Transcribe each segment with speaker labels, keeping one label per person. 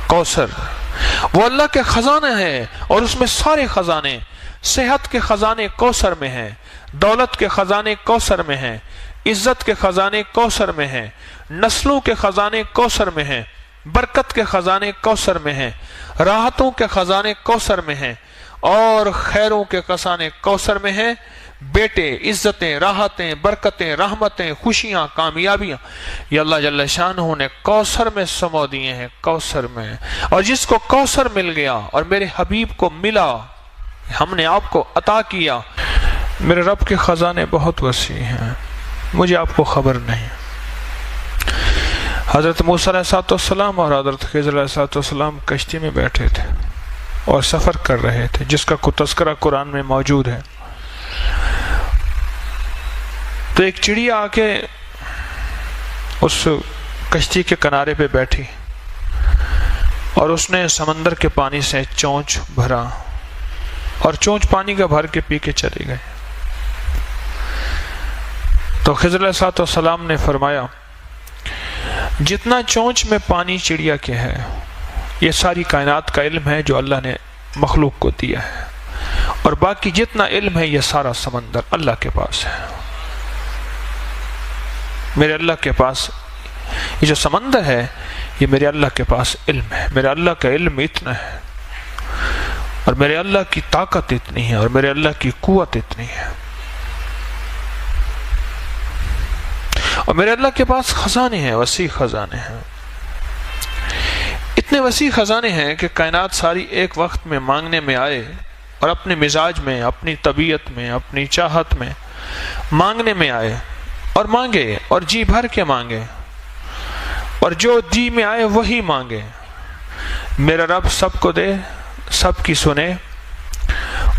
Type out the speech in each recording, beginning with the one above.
Speaker 1: کوثر وہ اللہ کے خزانے ہیں، اور اس میں سارے خزانے، صحت کے خزانے کوثر میں ہیں، دولت کے خزانے کوثر میں ہیں، عزت کے خزانے کوثر میں ہیں، نسلوں کے خزانے کوثر میں ہیں، برکت کے خزانے کوثر میں ہیں، راحتوں کے خزانے کوثر میں ہیں، اور خیروں کے خزانے کوثر میں ہیں۔ بیٹے، عزتیں، راحتیں، برکتیں، رحمتیں، خوشیاں، کامیابیاں یہ اللہ جل شانہ نے کوثر میں سمو دیے ہیں، کوثر میں۔ اور جس کو کوثر مل گیا اور میرے حبیب کو ملا، ہم نے آپ کو عطا کیا، میرے رب کے خزانے بہت وسیع ہیں، مجھے آپ کو خبر نہیں۔ حضرت موسیٰ علیہ السلام اور حضرت خضر علیہ السلام کشتی میں بیٹھے تھے اور سفر کر رہے تھے، جس کا کوئی تذکرہ قرآن میں موجود ہے۔ تو ایک چڑیا آ کے اس کشتی کے کنارے پہ بیٹھی اور اس نے سمندر کے پانی سے چونچ بھرا، اور چونچ پانی کا بھر کے پی کے چلے گئے۔ تو خضر علیہ السلام نے فرمایا، جتنا چونچ میں پانی چڑیا کے ہے، یہ ساری کائنات کا علم ہے جو اللہ نے مخلوق کو دیا ہے، اور باقی جتنا علم ہے یہ سارا سمندر اللہ کے پاس ہے۔ میرے اللہ کے پاس یہ جو سمندر ہے، یہ میرے اللہ کے پاس علم ہے، میرے اللہ کا علم اتنا ہے، اور میرے اللہ کی طاقت اتنی ہے، اور میرے اللہ کی قوت اتنی ہے، اور میرے اللہ کے پاس خزانے ہیں، وسیع خزانے ہیں، اتنے وسیع خزانے ہیں کہ کائنات ساری ایک وقت میں مانگنے میں آئے، اور اپنے مزاج میں، اپنی طبیعت میں، اپنی چاہت میں مانگنے میں آئے، اور مانگے، اور جی بھر کے مانگے، اور جو جی میں آئے وہی مانگے۔ میرا رب سب کو دے، سب کی سنے،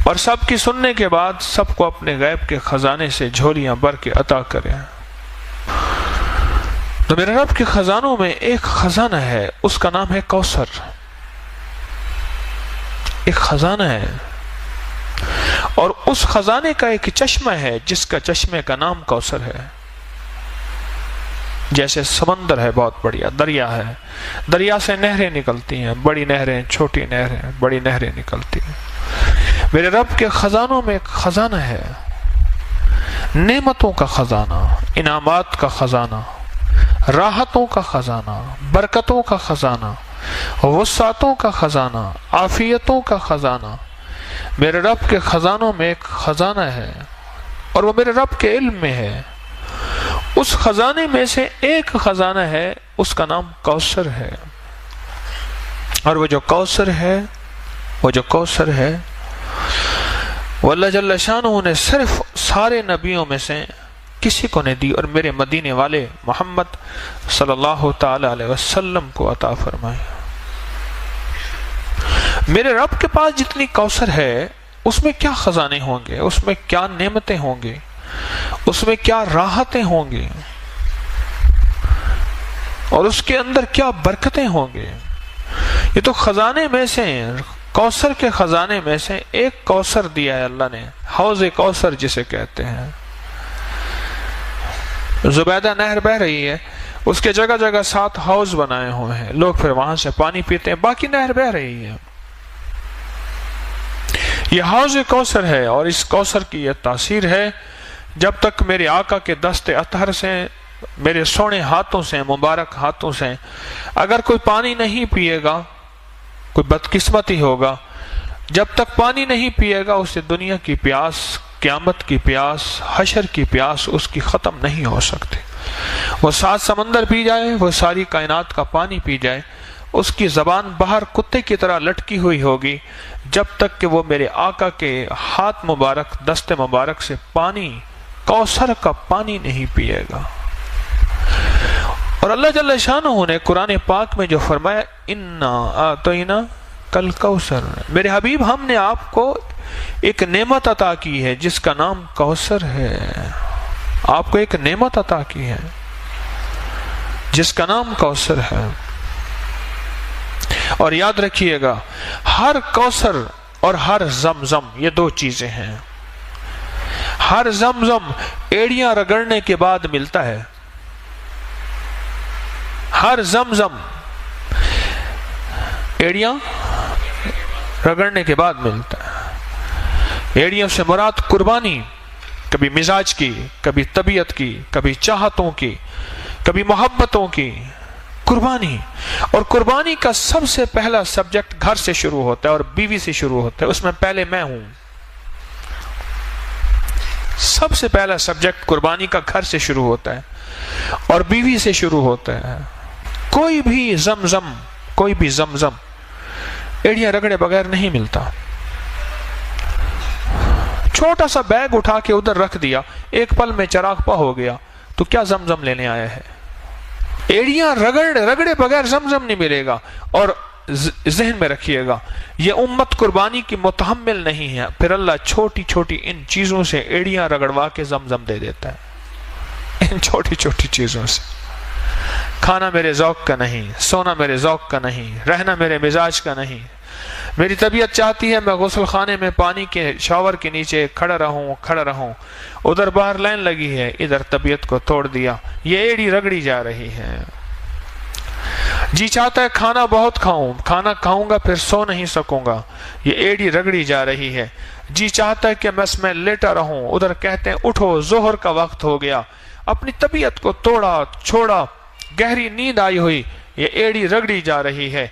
Speaker 1: اور سب کی سننے کے بعد سب کو اپنے غیب کے خزانے سے جھولیاں بھر کے عطا کرے۔ تو میرے رب کے خزانوں میں ایک خزانہ ہے، اس کا نام ہے کوثر، ایک خزانہ ہے، اور اس خزانے کا ایک چشمہ ہے جس کا چشمے کا نام کوثر ہے۔ جیسے سمندر ہے، بہت بڑیا دریا ہے، دریا سے نہریں نکلتی ہیں، بڑی نہریں، چھوٹی نہریں، بڑی نہریں نکلتی ہیں۔ میرے رب کے خزانوں میں ایک خزانہ ہے، نعمتوں کا خزانہ، انعامات کا خزانہ، راحتوں کا خزانہ، برکتوں کا خزانہ، وسعتوں کا خزانہ، عافیتوں کا خزانہ۔ میرے رب کے خزانوں میں ایک خزانہ ہے، اور وہ میرے رب کے علم میں ہے۔ اس خزانے میں سے ایک خزانہ ہے، اس کا نام کوثر ہے، اور وہ جو کوثر ہے، وہ اللہ جل شانہ نے صرف سارے نبیوں میں سے کسی کو نہیں دی، اور میرے مدینے والے محمد صلی اللہ تعالی علیہ وسلم کو عطا فرمائی۔ میرے رب کے پاس جتنی کوثر ہے، اس میں کیا خزانے ہوں گے، اس میں کیا نعمتیں ہوں گی، اس میں کیا راحتیں ہوں گی، اور اس کے اندر کیا برکتیں ہوں گے۔ یہ تو خزانے میں سے، کوثر کے خزانے میں سے ایک کوثر دیا ہے اللہ نے، حوض کوثر جسے کہتے ہیں۔ زبیدہ نہر بہ رہی ہے، اس کے جگہ جگہ 7 حوض بنائے ہوئے ہیں، لوگ پھر وہاں سے پانی پیتے ہیں، باقی نہر بہ رہی ہے۔ یہ حوض کوثر ہے، اور اس کوثر کی یہ تاثیر ہے، جب تک میرے آقا کے دست اطہر سے، میرے سونے ہاتھوں سے، مبارک ہاتھوں سے اگر کوئی پانی نہیں پیے گا، کوئی بدقسمتی ہوگا، جب تک پانی نہیں پیے گا، اسے دنیا کی پیاس، قیامت کی پیاس، حشر کی پیاس اس کی ختم نہیں ہو سکتی۔ وہ 7 سمندر پی جائے، وہ ساری کائنات کا پانی پی جائے، اس کی زبان باہر کتے کی طرح لٹکی ہوئی ہوگی، جب تک کہ وہ میرے آقا کے ہاتھ مبارک، دست مبارک سے پانی، کوثر کا پانی نہیں پیے گا۔ اور اللہ جل شانہ نے قرآن پاک میں جو فرمایا، اِنَّا آتَيْنَا کل کوثر، میرے حبیب ہم نے آپ کو ایک نعمت عطا کی ہے جس کا نام کوثر ہے۔ آپ کو ایک نعمت عطا کی ہے جس کا نام کوثر ہے۔ اور یاد رکھیے گا، ہر کوثر اور ہر زمزم یہ 2 چیزیں ہیں۔ ہر زمزم ایڑیاں رگڑنے کے بعد ملتا ہے، ہر زمزم ایڑیاں رگڑنے کے بعد ملتا ہے۔ ایڑیوں سے مراد قربانی، کبھی مزاج کی، کبھی طبیعت کی، کبھی چاہتوں کی، کبھی محبتوں کی قربانی۔ اور قربانی کا سب سے پہلا سبجیکٹ گھر سے شروع ہوتا ہے اور بیوی سے شروع ہوتا ہے، اس میں پہلے میں ہوں۔ سب سے پہلا سبجیکٹ قربانی کا گھر سے شروع ہوتا ہے اور بیوی سے شروع ہوتا ہے۔ کوئی بھی زمزم ایڑیاں رگڑے بغیر نہیں ملتا۔ چھوٹا سا بیگ اٹھا کے ادھر رکھ دیا، ایک پل میں چراغ پا ہو گیا، تو کیا زمزم لینے آیا ہے؟ ایڑیاں رگڑے بغیر زمزم نہیں ملے گا۔ اور ذہن میں رکھیے گا، یہ امت قربانی کی متحمل نہیں ہے، پھر اللہ چھوٹی چھوٹی ان چیزوں سے ایڑیاں رگڑوا کے زمزم دے دیتا ہے۔ ان چھوٹی چھوٹی چیزوں سے۔ کھانا میرے ذوق کا نہیں، سونا میرے ذوق کا نہیں، رہنا میرے مزاج کا نہیں۔ میری طبیعت چاہتی ہے میں غسل خانے میں پانی کے شاور کے نیچے کھڑا رہوں، ادھر باہر لائن لگی ہے، ادھر طبیعت کو توڑ دیا، یہ ایڑی رگڑی جا رہی ہے۔ جی چاہتا ہے کھانا بہت کھانا کھاؤں گا پھر سو نہیں سکوں گا، یہ ایڑی رگڑی جا رہی ہے۔ جی چاہتا ہے کہ بس میں لیٹا رہوں، ادھر کہتے ہیں اٹھو ظہر کا وقت ہو گیا، اپنی طبیعت کو چھوڑا، گہری نیند آئی ہوئی، یہ ایڑی رگڑی جا رہی ہے۔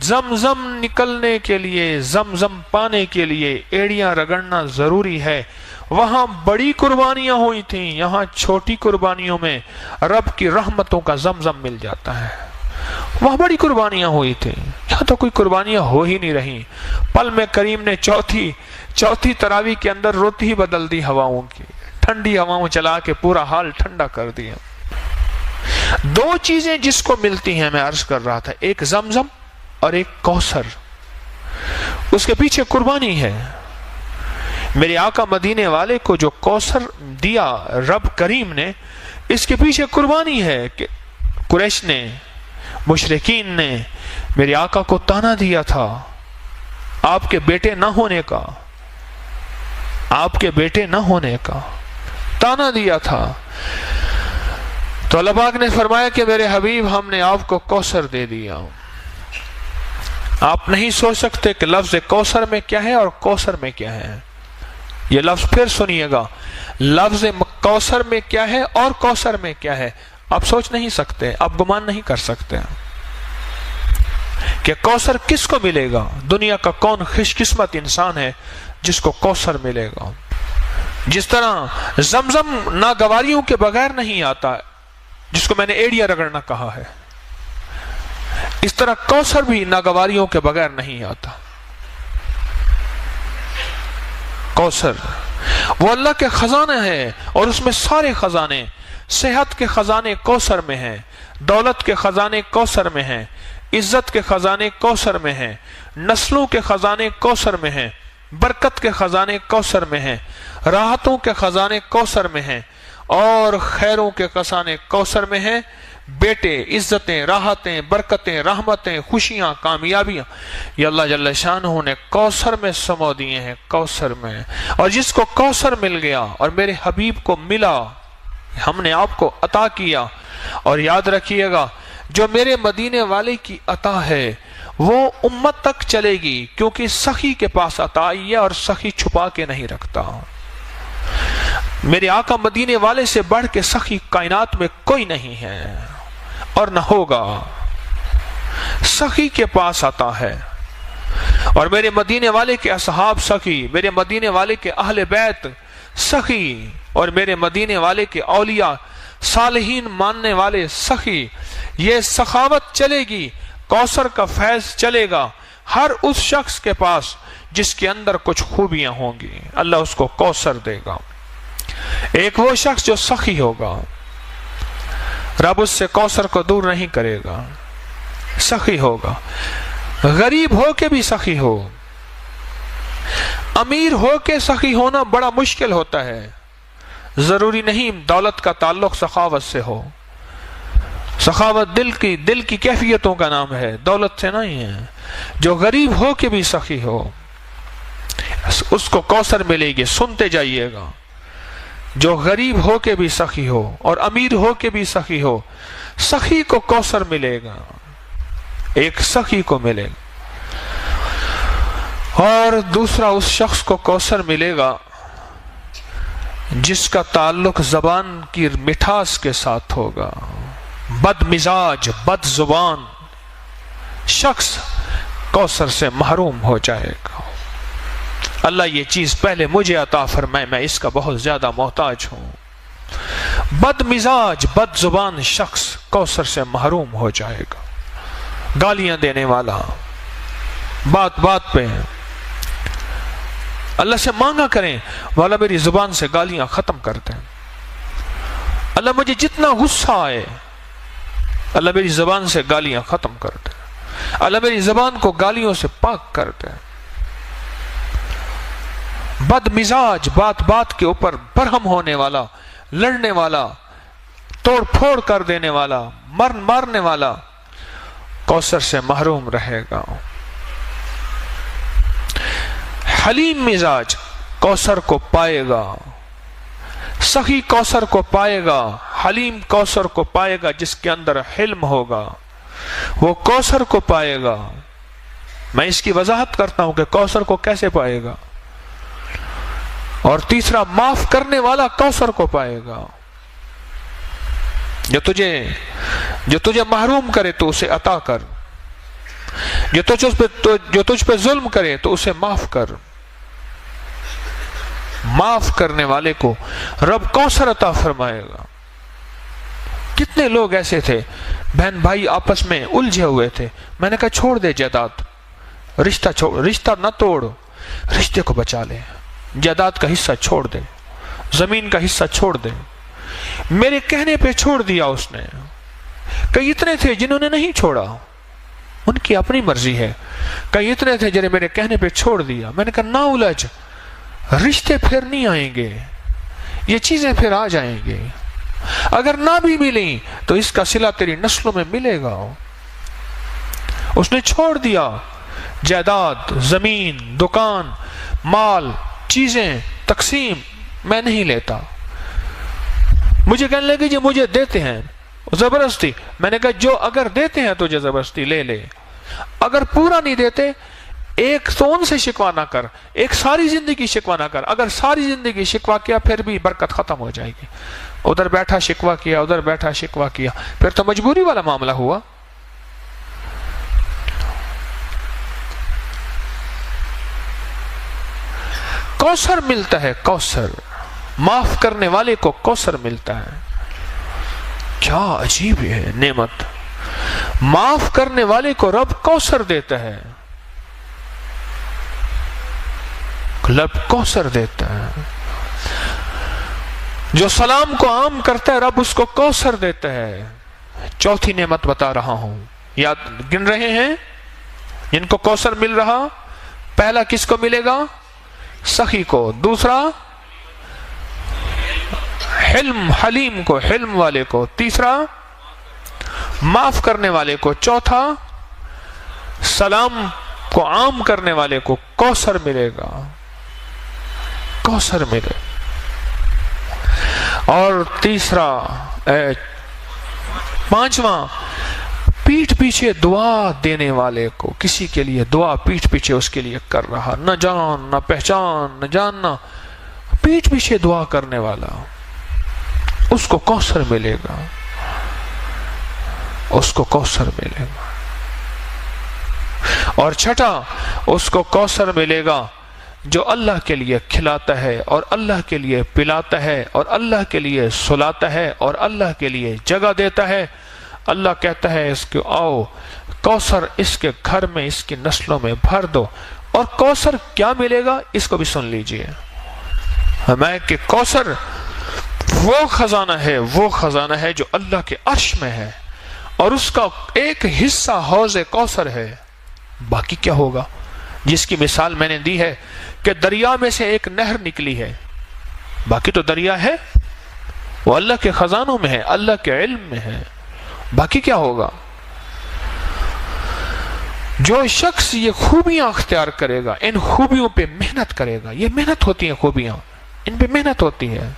Speaker 1: زمزم نکلنے کے لیے، زمزم پانے کے لیے ایڑیاں رگڑنا ضروری ہے۔ وہاں بڑی قربانیاں ہوئی تھیں، یہاں چھوٹی قربانیوں میں رب کی رحمتوں کا زمزم مل جاتا ہے۔ وہاں بڑی قربانیاں ہوئی تھیں، یہاں تو کوئی قربانیاں ہو ہی نہیں رہی۔ پل میں کریم نے چوتھی تراویح کے اندر رت ہی بدل دی ہواؤں کی، ٹھنڈی ہواؤں چلا کے پورا حال ٹھنڈا کر دیا۔ دو چیزیں جس کو ملتی ہیں میں عرض کر رہا تھا، ایک زمزم اور ایک کوثر، اس کے پیچھے قربانی ہے۔ میرے آقا مدینے والے کو جو کوثر دیا رب کریم نے، اس کے پیچھے قربانی ہے کہ قریش نے، مشرکین نے میرے آقا کو تانا دیا تھا آپ کے بیٹے نہ ہونے کا تانا دیا تھا، تو اللہ پاک نے فرمایا کہ میرے حبیب ہم نے آپ کو کوثر دے دیا۔ آپ نہیں سوچ سکتے کہ لفظ کوثر میں کیا ہے اور کوثر میں کیا ہے۔ یہ لفظ پھر سنیے گا، لفظ کوثر میں کیا ہے اور کوثر میں کیا ہے، آپ سوچ نہیں سکتے، آپ گمان نہیں کر سکتے کہ کوثر کس کو ملے گا۔ دنیا کا کون خوش قسمت انسان ہے جس کو کوثر ملے گا۔ جس طرح زمزم ناگواریوں کے بغیر نہیں آتا، جس کو میں نے ایڑیاں رگڑنا کہا ہے، اس طرح کوثر بھی ناگواریوں کے بغیر نہیں آتا۔ کوثر وہ اللہ کے خزانہ ہے، اور اس میں سارے خزانے، صحت کے خزانے کوثر میں ہیں، دولت کے خزانے کوثر میں ہیں، عزت کے خزانے کوثر میں ہیں، نسلوں کے خزانے کوثر میں ہیں، برکت کے خزانے کوثر میں ہیں، راحتوں کے خزانے کوثر میں ہیں، اور خیروں کے خزانے کوثر میں ہیں۔ بیٹے، عزتیں، راحتیں، برکتیں، رحمتیں، خوشیاں، کامیابیاں، یہ اللہ جل شانہ نے کوثر میں سمو دیے ہیں، کوثر میں۔ اور جس کو کوثر مل گیا اور میرے حبیب کو ملا، ہم نے آپ کو عطا کیا۔ اور یاد رکھیے گا، جو میرے مدینے والے کی عطا ہے وہ امت تک چلے گی، کیونکہ سخی کے پاس عطا ہے اور سخی چھپا کے نہیں رکھتا۔ میرے آقا مدینے والے سے بڑھ کے سخی کائنات میں کوئی نہیں ہے اور نہ ہوگا۔ سخی کے پاس عطا ہے، اور میرے مدینے والے کے اصحاب سخی، میرے مدینے والے کے اہل بیت سخی، اور میرے مدینے والے کے اولیاء صالحین ماننے والے سخی۔ یہ سخاوت چلے گی، کوثر کا فیض چلے گا ہر اس شخص کے پاس جس کے اندر کچھ خوبیاں ہوں گی، اللہ اس کو کوثر دے گا۔ ایک وہ شخص جو سخی ہوگا، رب اس سے کوثر کو دور نہیں کرے گا، سخی ہوگا۔ غریب ہو کے بھی سخی ہو، امیر ہو کے سخی ہونا بڑا مشکل ہوتا ہے۔ ضروری نہیں دولت کا تعلق سخاوت سے ہو، سخاوت دل کی کیفیتوں کا نام ہے، دولت سے نہیں ہے۔ جو غریب ہو کے بھی سخی ہو اس کو کوثر ملے گی، سنتے جائیے گا۔ جو غریب ہو کے بھی سخی ہو اور امیر ہو کے بھی سخی ہو، سخی کو کوثر ملے گا، ایک سخی کو ملے گا۔ اور دوسرا اس شخص کو کوثر ملے گا جس کا تعلق زبان کی مٹھاس کے ساتھ ہوگا. بد مزاج، بد زبان شخص کوثر سے محروم ہو جائے گا. اللہ یہ چیز پہلے مجھے عطا فرمائے، میں اس کا بہت زیادہ محتاج ہوں. بد مزاج، بد زبان شخص کوثر سے محروم ہو جائے گا. گالیاں دینے والا، بات بات پہ اللہ سے مانگا کریں، والا میری زبان سے گالیاں ختم کر دیں. اللہ مجھے جتنا غصہ آئے، اللہ میری زبان سے گالیاں ختم کر دے. اللہ میری زبان کو گالیوں سے پاک کر دے. بد مزاج، بات بات کے اوپر برہم ہونے والا، لڑنے والا، توڑ پھوڑ کر دینے والا، مارنے والا کوثر سے محروم رہے گا. حلیم مزاج کوثر کو پائے گا، سخی کوثر کو پائے گا، حلیم کوثر کو پائے گا. جس کے اندر حلم ہوگا وہ کوثر کو پائے گا. میں اس کی وضاحت کرتا ہوں کہ کوثر کو کیسے پائے گا. اور تیسرا، معاف کرنے والا کوثر کو پائے گا. جو تجھے محروم کرے تو اسے عطا کر، جو تجھ پہ ظلم کرے تو اسے معاف کر. معاف کرنے والے کو رب کوثر عطا فرمائے گا. کتنے لوگ ایسے تھے، بہن بھائی آپس میں الجھے ہوئے تھے، میں نے کہا چھوڑ دے جائیداد، رشتہ نہ توڑ، رشتے کو بچا لے. جائیداد کا حصہ چھوڑ دے، زمین کا حصہ چھوڑ دے. میرے کہنے پہ چھوڑ دیا اس نے. کئی اتنے تھے جنہوں نے نہیں چھوڑا، ان کی اپنی مرضی ہے. کئی اتنے تھے جنہیں میرے کہنے پہ چھوڑ دیا. میں نے کہا نہ الجھ، رشتے پھر نہیں آئیں گے، یہ چیزیں پھر آ جائیں گے. اگر نہ بھی ملیں تو اس کا صلہ تیری نسلوں میں ملے گا. اس نے چھوڑ دیا جائیداد، زمین، دکان، مال، چیزیں، تقسیم. میں نہیں لیتا. مجھے کہنے لگے جی مجھے دیتے ہیں زبردستی. میں نے کہا جو اگر دیتے ہیں تجھے زبردستی لے لے، اگر پورا نہیں دیتے ایک تو ان سے شکوا نہ کر، ایک ساری زندگی شکوا نہ کر. اگر ساری زندگی شکوا کیا پھر بھی برکت ختم ہو جائے گی. ادھر بیٹھا شکوا کیا، ادھر بیٹھا شکوا کیا، پھر تو مجبوری والا معاملہ ہوا. کوثر ملتا ہے، کوثر معاف کرنے والے کو کوثر ملتا ہے. کیا عجیب ہے نعمت. معاف کرنے والے کو رب کوثر دیتا ہے، رب کوثر دیتا ہے. جو سلام کو عام کرتا ہے رب اس کو کوثر دیتا ہے. چوتھی نعمت بتا رہا ہوں، یاد گن رہے ہیں جن کو کوثر مل رہا. پہلا کس کو ملے گا؟ سخی کو. دوسرا حلم، حلیم کو، حلم والے کو. تیسرا معاف کرنے والے کو. چوتھا سلام کو عام کرنے والے کو کوثر ملے گا، کوثر ملے. اور تیسرا پانچواں، پیٹھ پیچھے دعا دینے والے کو. کسی کے لیے دعا پیٹھ پیچھے اس کے لیے کر رہا، نہ جان نہ پہچان نہ جاننا، پیٹھ پیچھے دعا کرنے والا، اس کو کوثر ملے گا، اس کو کوثر ملے گا. اور چھٹا، اس کو کوثر ملے گا جو اللہ کے لیے کھلاتا ہے اور اللہ کے لیے پلاتا ہے اور اللہ کے لیے سلاتا ہے اور اللہ کے لیے جگہ دیتا ہے. اللہ کہتا ہے اس کو آؤ کوثر اس کے گھر میں، اس کی نسلوں میں بھر دو. اور کوثر کیا ملے گا اس کو بھی سن لیجئے. ہمیں کہ کوثر وہ خزانہ ہے جو اللہ کے عرش میں ہے، اور اس کا ایک حصہ حوض کوثر ہے. باقی کیا ہوگا؟ جس کی مثال میں نے دی ہے کہ دریا میں سے ایک نہر نکلی ہے، باقی تو دریا ہے، وہ اللہ کے خزانوں میں ہے، اللہ کے علم میں ہے. باقی کیا ہوگا؟ جو شخص یہ خوبیاں اختیار کرے گا، ان خوبیوں پہ محنت کرے گا. یہ محنت ہوتی ہیں خوبیاں، ان پہ محنت ہوتی ہے.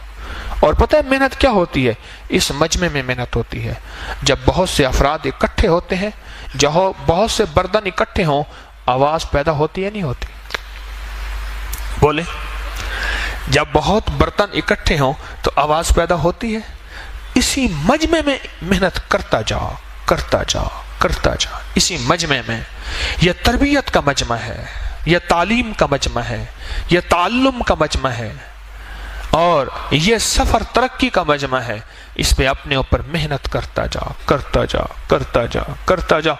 Speaker 1: اور پتہ ہے محنت کیا ہوتی ہے؟ اس مجمع میں محنت ہوتی ہے. جب بہت سے افراد اکٹھے ہوتے ہیں، جہاں بہت سے برتن اکٹھے ہوں، آواز پیدا ہوتی ہے نہیں ہوتی؟ بولے جب بہت برتن اکٹھے ہوں تو آواز پیدا ہوتی ہے. اسی مجمع میں محنت کرتا جاؤ کرتا جاؤ کرتا جاؤ. اسی مجمع میں یہ تربیت کا مجمع ہے، یہ تعلیم کا مجمع ہے، یہ تعلم کا مجمع ہے، اور یہ سفر ترقی کا مجمع ہے. اس پہ اپنے اوپر محنت کرتا جاؤ کرتا جاؤ کرتا جاؤ کرتا جاؤ.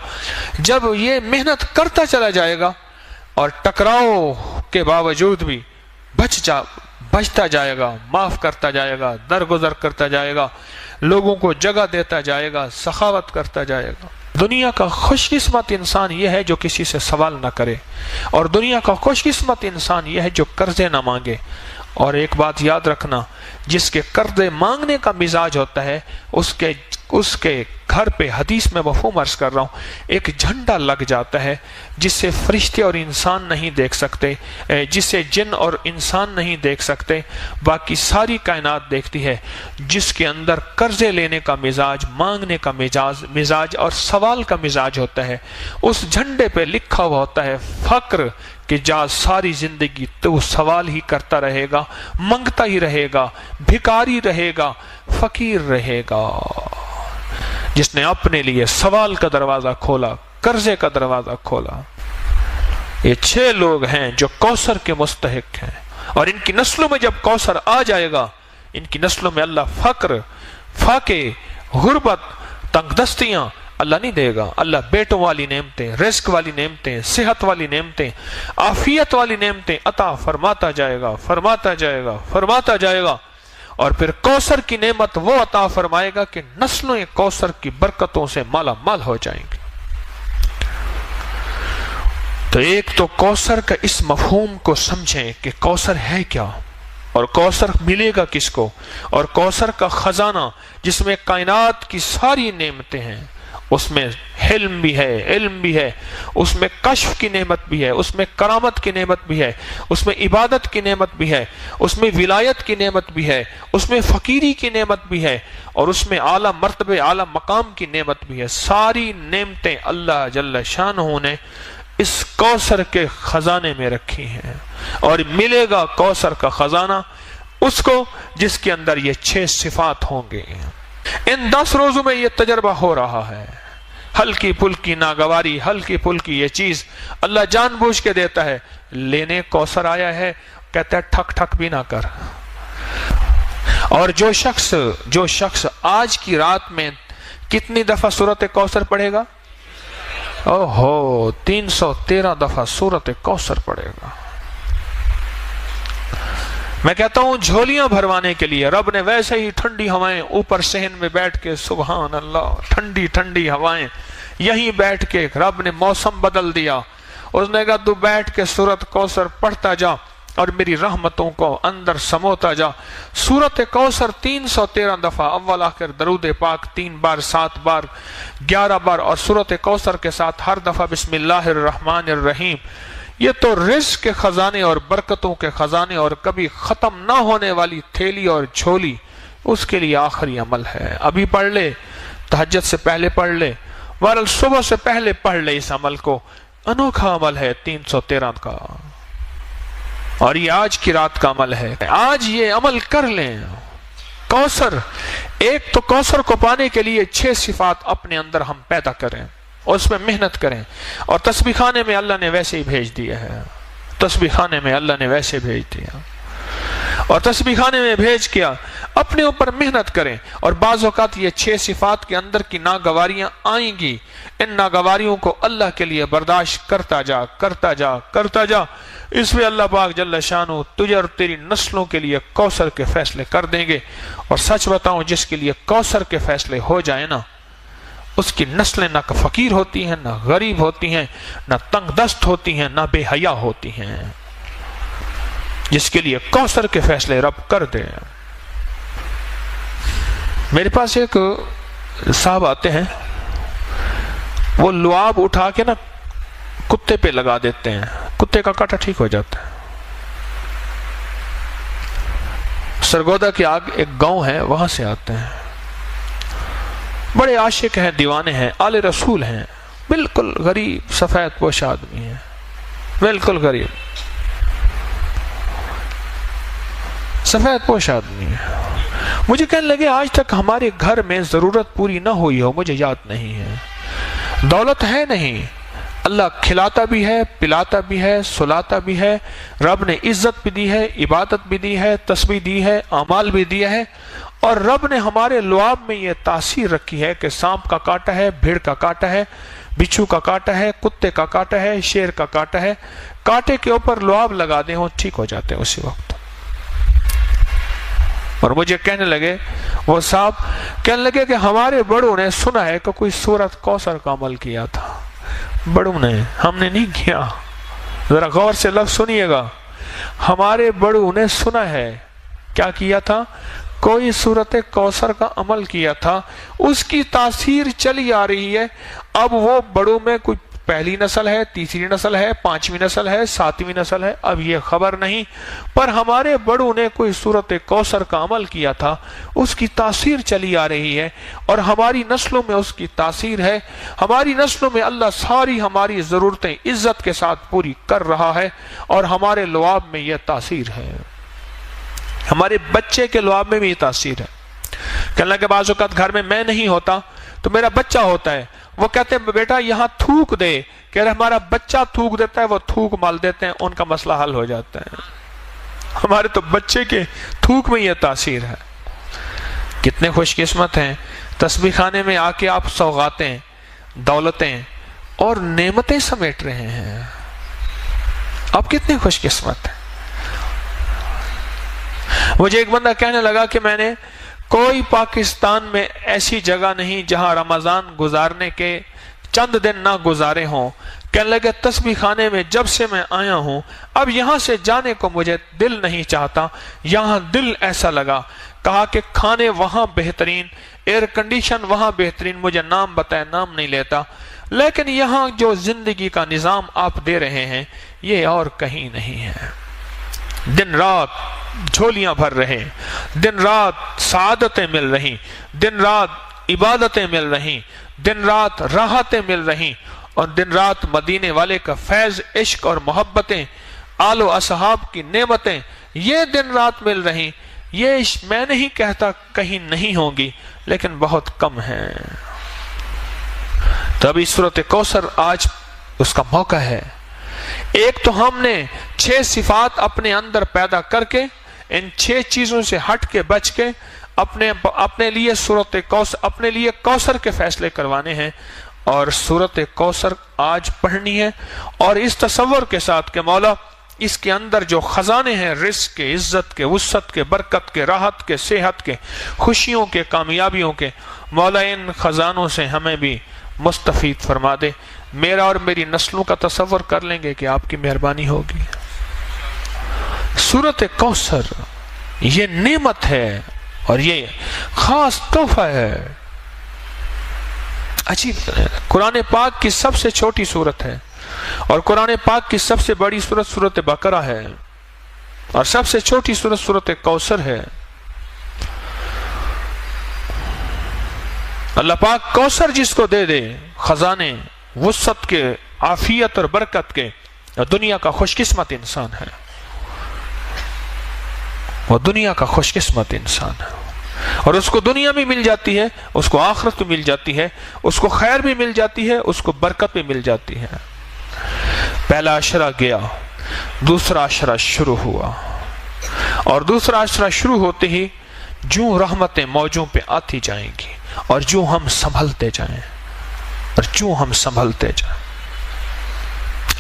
Speaker 1: جب یہ محنت کرتا چلا جائے گا اور ٹکراؤ کے باوجود بھی بچتا جائے گا، معاف کرتا جائے گا، درگزر کرتا جائے گا، لوگوں کو جگہ دیتا جائے گا، سخاوت کرتا جائے گا. دنیا کا خوش قسمت انسان یہ ہے جو کسی سے سوال نہ کرے، اور دنیا کا خوش قسمت انسان یہ ہے جو قرضے نہ مانگے. اور ایک بات یاد رکھنا، جس کے قرضے مانگنے کا مزاج ہوتا ہے اس کے گھر پہ، حدیث میں مفہوم عرض کر رہا ہوں، ایک جھنڈا لگ جاتا ہے جسے فرشتے اور انسان نہیں دیکھ سکتے، جسے جن اور انسان نہیں دیکھ سکتے، باقی ساری کائنات دیکھتی ہے. جس کے اندر قرضے لینے کا مزاج، مانگنے کا مزاج اور سوال کا مزاج ہوتا ہے، اس جھنڈے پہ لکھا ہوا ہوتا ہے فقر، کہ جا ساری زندگی تو سوال ہی کرتا رہے گا، منگتا ہی رہے گا، بھکاری رہے گا، فقیر رہے گا. جس نے اپنے لیے سوال کا دروازہ کھولا، قرضے کا دروازہ کھولا. یہ 6 لوگ ہیں جو کوثر کے مستحق ہیں، اور ان کی نسلوں میں جب کوثر آ جائے گا، ان کی نسلوں میں اللہ فقر، فاقے، غربت، تنگ دستیاں اللہ نہیں دے گا. اللہ بیٹوں والی نعمتیں، رزق والی نعمتیں، صحت والی نعمتیں، عافیت والی نعمتیں عطا فرماتا جائے گا، فرماتا جائے گا، فرماتا جائے گا. اور پھر کوثر کی نعمت وہ عطا فرمائے گا کہ نسلوں کوثر کی برکتوں سے مالا مال ہو جائیں گے. تو ایک تو کوثر کا اس مفہوم کو سمجھیں کہ کوثر ہے کیا، اور کوثر ملے گا کس کو، اور کوثر کا خزانہ جس میں کائنات کی ساری نعمتیں ہیں، اس میں حلم بھی ہے، علم بھی ہے، اس میں کشف کی نعمت بھی ہے، اس میں کرامت کی نعمت بھی ہے، اس میں عبادت کی نعمت بھی ہے، اس میں ولایت کی نعمت بھی ہے، اس میں فقیری کی نعمت بھی ہے، اور اس میں اعلیٰ مرتبے، اعلیٰ مقام کی نعمت بھی ہے. ساری نعمتیں اللہ جل شانہ نے اس کوثر کے خزانے میں رکھی ہیں. اور ملے گا کوثر کا خزانہ اس کو جس کے اندر یہ 6 صفات ہوں گے. ان 10 روزوں میں یہ تجربہ ہو رہا ہے. ہلکی پھلکی ناگواری، ہلکی پھلکی یہ چیز اللہ جان بوجھ کے دیتا ہے. لینے کوثر آیا ہے، کہتا ہے ٹھک ٹھک بھی نہ کر. اور جو شخص آج کی رات میں کتنی دفعہ سورت کوثر پڑھے گا؟ 313 دفعہ سورت کوثر پڑھے گا. میں کہتا ہوں جھولیاں بھروانے کے لیے رب نے ویسے ہی ٹھنڈی ہوائیں اوپر صحن میں بیٹھ کے، سبحان اللہ، ٹھنڈی ٹھنڈی ہوائیں یہیں بیٹھ کے رب نے موسم بدل دیا. اس نے کہا تو بیٹھ کے سورت کوثر پڑھتا جا اور میری رحمتوں کو اندر سموتا جا. سورت کوثر 313 دفعہ، اول آخر درود پاک 3 بار، 7 بار، 11 بار، اور سورت کوثر کے ساتھ ہر دفعہ بسم اللہ الرحمن الرحیم. یہ تو رزق کے خزانے اور برکتوں کے خزانے اور کبھی ختم نہ ہونے والی تھیلی اور جھولی، اس کے لیے آخری عمل ہے. ابھی پڑھ لے، تہجد سے پہلے پڑھ لے، بہرحال صبح سے پہلے پڑھ لے. اس عمل کو انوکھا عمل ہے 313 کا، اور یہ آج کی رات کا عمل ہے. آج یہ عمل کر لیں. کوثر، ایک تو کوثر کو پانے کے لیے 6 صفات اپنے اندر ہم پیدا کریں، اس میں محنت کریں. اور تسبیح خانے میں اللہ نے ویسے ہی بھیج دیا ہے، تسبیح خانے میں اللہ نے ویسے بھیج دیا، اور تسبیح خانے میں بھیج کیا اپنے اوپر محنت کریں. اور بعض اوقات یہ 6 صفات کے اندر کی ناگواریاں آئیں گی، ان ناگواریوں کو اللہ کے لیے برداشت کرتا جا کرتا جا کرتا جا. اس میں اللہ پاک جل شانہ تجھے اور تیری نسلوں کے لیے کوثر کے فیصلے کر دیں گے. اور سچ بتاؤں، جس کے لیے کوثر کے فیصلے ہو جائیں نا، اس کی نسلیں نہ فقیر ہوتی ہیں، نہ غریب ہوتی ہیں، نہ تنگ دست ہوتی ہیں، نہ بے حیا ہوتی ہیں. جس کے لیے کوثر کے فیصلے رب کر دے. میرے پاس ایک صاحب آتے ہیں، وہ لعاب اٹھا کے نا کتے پہ لگا دیتے ہیں، کتے کا کاٹا ٹھیک ہو جاتا ہے. سرگودا کے آگے ایک گاؤں ہے، وہاں سے آتے ہیں. بڑے عاشق ہیں، دیوانے ہیں، آل رسول ہیں، بالکل غریب سفید پوش آدمی ہیں، بالکل غریب. سفید پوش آدمی ہے. مجھے کہنے لگے آج تک ہمارے گھر میں ضرورت پوری نہ ہوئی ہو, مجھے یاد نہیں ہے. دولت ہے نہیں, اللہ کھلاتا بھی ہے, پلاتا بھی ہے, سلاتا بھی ہے. رب نے عزت بھی دی ہے, عبادت بھی دی ہے, تسبیح دی ہے, اعمال بھی دیا ہے. اور رب نے ہمارے لعاب میں یہ تاثیر رکھی ہے کہ سانپ کا کانٹا ہے, بھیڑ کا کانٹا ہے, بچھو کا کانٹا ہے, کتے کا کانٹا ہے, شیر کا کانٹا ہے. کانٹے کے اوپر لعاب لگا دیں, وہ ٹھیک ہو جاتے ہیں اسی وقت. اور مجھے کہنے لگے, وہ صاحب کہنے لگے کہ ہمارے بڑوں نے سنا ہے کہ کوئی سورت کوثر کا عمل کیا تھا. بڑوں نے, ہم نے نہیں کیا. ذرا غور سے لفظ سنیے گا. ہمارے بڑوں نے سنا ہے کیا کیا تھا, کوئی سورت کوثر کا عمل کیا تھا, اس کی تاثیر چلی آ رہی ہے. اب وہ بڑوں میں کوئی پہلی نسل ہے, تیسری نسل ہے, پانچویں نسل ہے, ساتویں نسل ہے, اب یہ خبر نہیں, پر ہمارے بڑوں نے کوئی سورت کوثر کا عمل کیا تھا, اس کی تاثیر چلی آ رہی ہے. اور ہماری نسلوں میں اس کی تاثیر ہے. ہماری نسلوں میں اللہ ساری ہماری ضرورتیں عزت کے ساتھ پوری کر رہا ہے, اور ہمارے لعاب میں یہ تاثیر ہے. ہمارے بچے کے لعاب میں بھی یہ تاثیر ہے. کہنے لگے بعض اوقات گھر میں میں نہیں ہوتا تو میرا بچہ ہوتا ہے, وہ کہتے ہیں بیٹا یہاں تھوک دے, کہہ رہے ہمارا بچہ تھوک دیتا ہے, وہ تھوک مال دیتے ہیں, ان کا مسئلہ حل ہو جاتا ہے. ہمارے تو بچے کے تھوک میں یہ تاثیر ہے. کتنے خوش قسمت ہیں, تسبیح خانے میں آ کے آپ سوغاتیں, دولتیں اور نعمتیں سمیٹ رہے ہیں. آپ کتنے خوش قسمت ہیں. مجھے ایک بندہ کہنے لگا کہ میں نے کوئی پاکستان میں ایسی جگہ نہیں جہاں رمضان گزارنے کے چند دن نہ گزارے ہوں. کہنے لگے تسبیح خانے میں جب سے میں آیا ہوں اب یہاں سے جانے کو مجھے دل نہیں چاہتا, یہاں دل ایسا لگا. کہا کہ کھانے وہاں بہترین, ایئر کنڈیشن وہاں بہترین, مجھے نام بتائے نام نہیں لیتا, لیکن یہاں جو زندگی کا نظام آپ دے رہے ہیں یہ اور کہیں نہیں ہے. دن رات جھولیاں بھر رہے, دن رات سعادتیں مل رہی, دن رات عبادتیں مل رہی, دن رات راحتیں مل رہی, اور دن رات مدینے والے کا فیض, عشق اور محبتیں, آل و اصحاب کی نعمتیں یہ دن رات مل رہی. یہ میں نہیں کہتا کہیں نہیں ہوں گی, لیکن بہت کم ہیں. تو ابھی سورۃ کوثر آج اس کا موقع ہے. ایک تو ہم نے 6 صفات اپنے اندر پیدا کر کے, ان 6 چیزوں سے ہٹ کے بچ کے اپنے لیے سورۃ کوثر, اپنے لیے کوثر کے فیصلے کروانے ہیں, اور سورۃ کوثر آج پڑھنی ہے. اور اس تصور کے ساتھ کہ مولا اس کے اندر جو خزانے ہیں رزق کے, عزت کے, وسعت کے, برکت کے, راحت کے, صحت کے, خوشیوں کے, کامیابیوں کے, مولا ان خزانوں سے ہمیں بھی مستفید فرما دے. میرا اور میری نسلوں کا تصور کر لیں گے کہ آپ کی مہربانی ہوگی. سورۃ کوثر یہ نعمت ہے اور یہ خاص تحفہ ہے. عجیب, قرآن پاک کی سب سے چھوٹی سورت ہے, اور قرآن پاک کی سب سے بڑی سورت سورۃ بقرہ ہے, اور سب سے چھوٹی سورت سورۃ کوثر ہے. اللہ پاک کوثر جس کو دے دے, خزانے وسعت کے, عافیت اور برکت کے, دنیا کا خوش قسمت انسان ہے. وہ دنیا کا خوش قسمت انسان ہے, اور اس کو دنیا بھی مل جاتی ہے, اس کو آخرت بھی مل جاتی ہے, اس کو خیر بھی مل جاتی ہے, اس کو برکت بھی مل جاتی ہے. پہلا عشرہ گیا, دوسرا عشرہ شروع ہوا, اور دوسرا عشرہ شروع ہوتے ہی جو رحمتیں موجوں پہ آتی جائیں گی, اور جو ہم سنبھلتے جائیں, اور جو ہم سنبھلتے جائیں,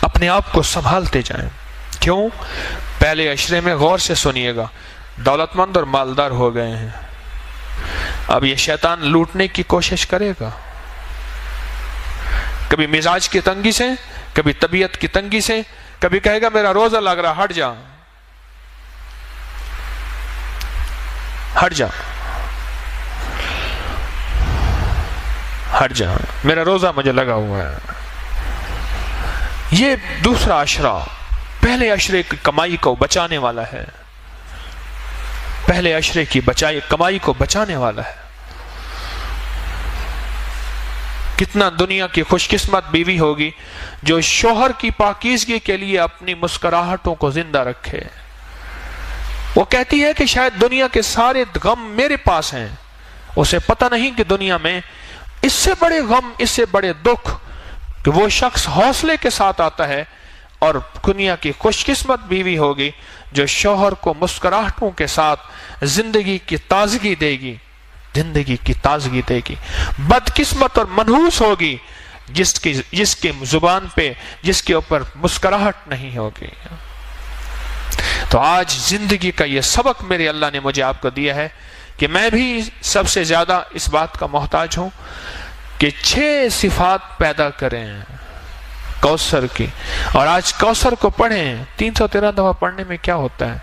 Speaker 1: اپنے آپ کو سنبھالتے جائیں. کیوں؟ پہلے عشرے میں غور سے سنیے گا, دولت مند اور مالدار ہو گئے ہیں. اب یہ شیطان لوٹنے کی کوشش کرے گا, کبھی مزاج کی تنگی سے, کبھی طبیعت کی تنگی سے, کبھی کہے گا میرا روزہ لگ رہا, ہٹ جا, ہٹ جا, ہٹ جا, میرا روزہ مجھے لگا ہوا ہے. یہ دوسرا عشرہ پہلے عشرے کی کمائی کو بچانے والا ہے, پہلے عشرے کی کمائی کو بچانے والا ہے. کتنا دنیا کی خوش قسمت بیوی ہوگی جو شوہر کی پاکیزگی کے لیے اپنی مسکراہٹوں کو زندہ رکھے, وہ کہتی ہے کہ شاید دنیا کے سارے غم میرے پاس ہیں، اسے پتہ نہیں کہ دنیا میں اس سے بڑے غم، اس سے بڑے دکھ کہ وہ شخص حوصلے کے ساتھ آتا ہے، اور دنیا کی خوش قسمت بیوی ہوگی جو شوہر کو مسکراہٹوں کے ساتھ زندگی کی تازگی دے گی، زندگی کی تازگی دے گی۔ بدقسمت اور منحوس ہوگی جس کی زبان پہ، جس کے اوپر مسکراہٹ نہیں ہوگی۔ تو آج زندگی کا یہ سبق میرے اللہ نے مجھے آپ کو دیا ہے کہ میں بھی سب سے زیادہ اس بات کا محتاج ہوں کہ 6 صفات پیدا کریں کوثر کی، اور آج کوثر کو پڑھیں۔ 313 دفعہ پڑھنے میں کیا ہوتا ہے؟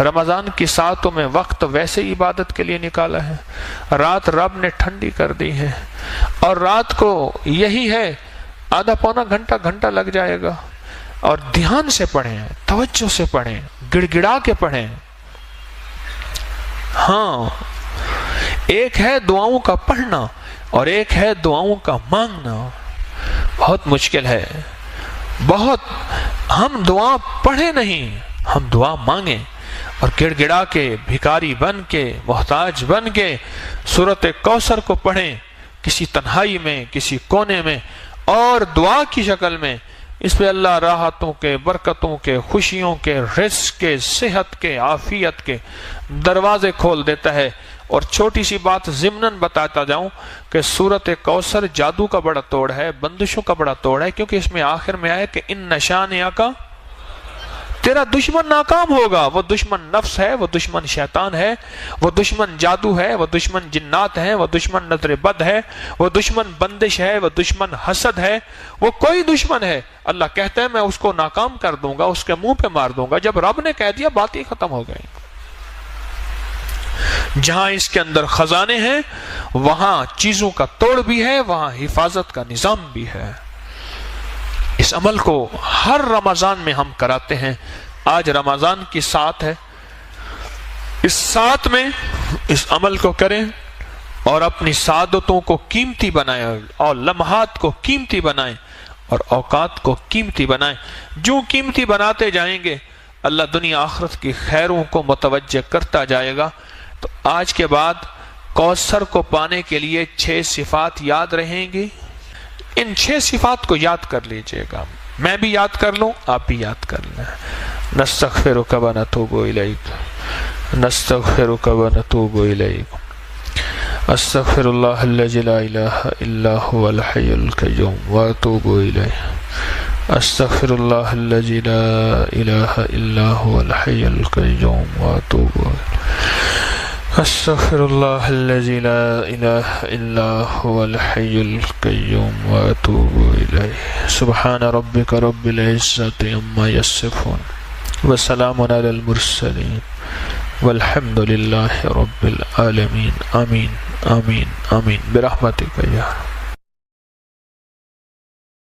Speaker 1: رمضان کی ساعتوں میں وقت ویسے عبادت کے لیے نکالا ہے، رات رب نے ٹھنڈی کر دی ہے، اور رات کو یہی ہے آدھا پونا گھنٹہ لگ جائے گا، اور دھیان سے پڑھیں، توجہ سے پڑھیں، گڑ گڑا کے پڑھیں۔ ہاں، ایک ہے دعاؤں کا پڑھنا اور ایک ہے دعاؤں کا مانگنا۔ بہت مشکل ہے، بہت۔ ہم دعا پڑھیں نہیں، ہم دعا مانگیں، اور گڑ گڑا کے، بھکاری بن کے، محتاج بن کے سورۃ کوثر کو پڑھیں، کسی تنہائی میں، کسی کونے میں، اور دعا کی شکل میں۔ اس پہ اللہ راحتوں کے، برکتوں کے، خوشیوں کے، رزق کے، صحت کے، عافیت کے دروازے کھول دیتا ہے۔ اور چھوٹی سی بات ضمناً بتاتا جاؤں کہ سورۃ کوثر جادو کا بڑا توڑ ہے، بندشوں کا بڑا توڑ ہے، کیونکہ اس میں آخر میں آئے کہ ان نشانیہ کا، تیرا دشمن ناکام ہوگا۔ وہ دشمن نفس ہے، وہ دشمن شیطان ہے، وہ دشمن جادو ہے، وہ دشمن جنات ہے، وہ دشمن نظر بد ہے، وہ دشمن بندش ہے، وہ دشمن حسد ہے، وہ کوئی دشمن ہے، اللہ کہتا ہے میں اس کو ناکام کر دوں گا، اس کے منہ پہ مار دوں گا۔ جب رب نے کہہ دیا بات ہی ختم ہو گئی۔ جہاں اس کے اندر خزانے ہیں وہاں چیزوں کا توڑ بھی ہے، وہاں حفاظت کا نظام بھی ہے۔ اس عمل کو ہر رمضان میں ہم کراتے ہیں۔ آج رمضان کی سات ہے، اس سات میں اس عمل کو کریں اور اپنی سعادتوں کو قیمتی بنائیں، اور لمحات کو قیمتی بنائیں، اور اوقات کو قیمتی بنائیں۔ جو قیمتی بناتے جائیں گے اللہ دنیا آخرت کی خیروں کو متوجہ کرتا جائے گا۔ تو آج کے بعد کوثر کو پانے کے لیے 6 صفات یاد رہیں گی۔ ان 6 صفات کو یاد کر لیجئے گا، میں بھی یاد کر لوں، آپ بھی یاد کر لیں۔ نستغفرک و نتوب الیک، نستغفرک و نتوب الیک، استغفر اللہ الذی لا الہ الا هو الحی القیوم واتوب الیہ، استغفر اللہ الذی لا الہ الا هو الحی القیوم واتوب الیہ، استغفر اللہ الذی لا الہ الا هو الحی القیوم واتوب الیہ۔ سبحان ربک رب العزت عما یصفون وسلام علی المرسلین والحمد للہ رب العالمین۔ آمین آمین آمین برحمتک یا